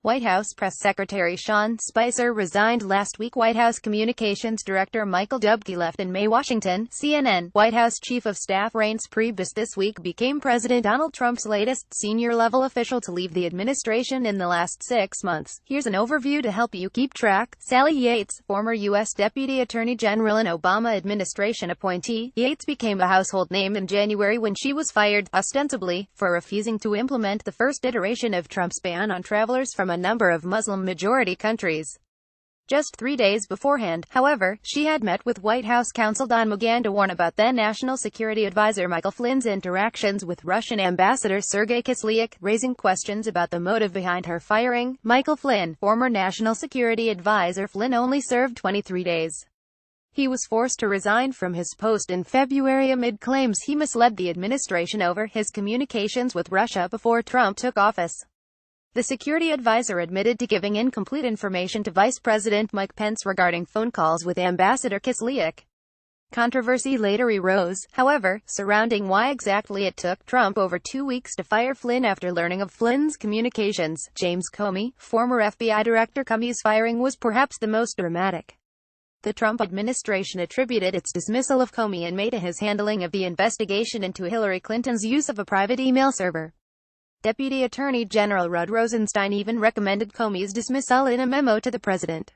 White House Press Secretary Sean Spicer resigned last week. White House Communications Director Michael Dubke left in May. Washington, CNN. White House Chief of Staff Reince Priebus this week became President Donald Trump's latest senior-level official to leave the administration in the last 6 months. Here's an overview to help you keep track. Sally Yates, former U.S. Deputy Attorney General and Obama administration appointee. Yates became a household name in January when she was fired, ostensibly, for refusing to implement the first iteration of Trump's ban on travelers from a number of Muslim-majority countries. Just 3 days beforehand, however, she had met with White House counsel Don McGahn to warn about then National Security Advisor Michael Flynn's interactions with Russian Ambassador Sergei Kislyak, raising questions about the motive behind her firing. Michael Flynn, former National Security Advisor. Flynn only served 23 days. He was forced to resign from his post in February amid claims he misled the administration over his communications with Russia before Trump took office. The security advisor admitted to giving incomplete information to Vice President Mike Pence regarding phone calls with Ambassador Kislyak. Controversy later arose, however, surrounding why exactly it took Trump over 2 weeks to fire Flynn after learning of Flynn's communications. James Comey, former FBI director. Comey's firing was perhaps the most dramatic. The Trump administration attributed its dismissal of Comey in May to his handling of the investigation into Hillary Clinton's use of a private email server. Deputy Attorney General Rod Rosenstein even recommended Comey's dismissal in a memo to the president.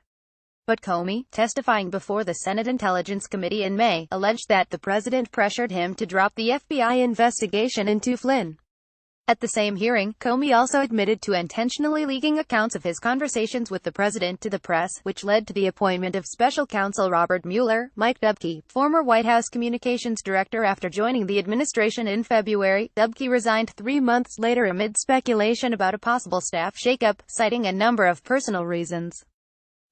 But Comey, testifying before the Senate Intelligence Committee in May, alleged that the president pressured him to drop the FBI investigation into Flynn. At the same hearing, Comey also admitted to intentionally leaking accounts of his conversations with the president to the press, which led to the appointment of special counsel Robert Mueller. Mike Dubke, former White House communications director. After joining the administration in February, Dubke resigned 3 months later amid speculation about a possible staff shakeup, citing a number of personal reasons.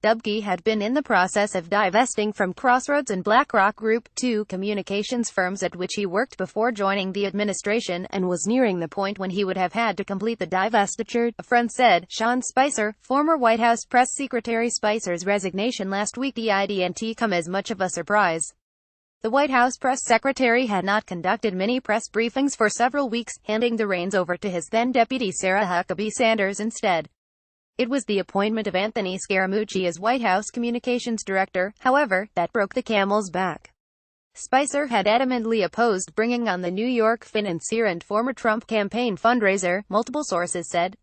Dubke had been in the process of divesting from Crossroads and BlackRock Group, 2 communications firms at which he worked before joining the administration, and was nearing the point when he would have had to complete the divestiture, a friend said. Sean Spicer, former White House press secretary. Spicer's resignation last week didn't come as much of a surprise. The White House press secretary had not conducted many press briefings for several weeks, handing the reins over to his then-deputy Sarah Huckabee Sanders instead. It was the appointment of Anthony Scaramucci as White House Communications Director, however, that broke the camel's back. Spicer had adamantly opposed bringing on the New York financier and former Trump campaign fundraiser, multiple sources said.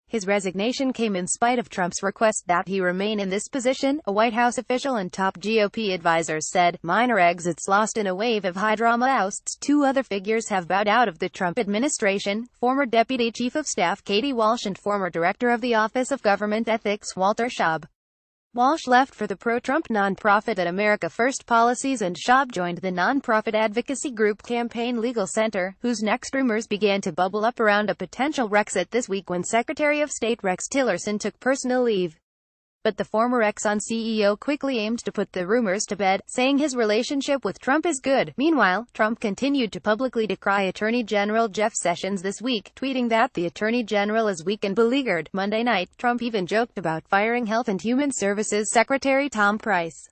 His resignation came in spite of Trump's request that he remain in this position, a White House official and top GOP advisors said. Minor exits lost in a wave of high-drama ousts. 2 other figures have bowed out of the Trump administration, former Deputy Chief of Staff Katie Walsh and former Director of the Office of Government Ethics Walter Shaub. Walsh left for the pro-Trump nonprofit at America First Policies, and Shaub joined the nonprofit advocacy group Campaign Legal Center, whose next rumors began to bubble up around a potential Brexit this week when Secretary of State Rex Tillerson took personal leave. But the former Exxon CEO quickly aimed to put the rumors to bed, saying his relationship with Trump is good. Meanwhile, Trump continued to publicly decry Attorney General Jeff Sessions this week, tweeting that the Attorney General is weak and beleaguered. Monday night, Trump even joked about firing Health and Human Services Secretary Tom Price.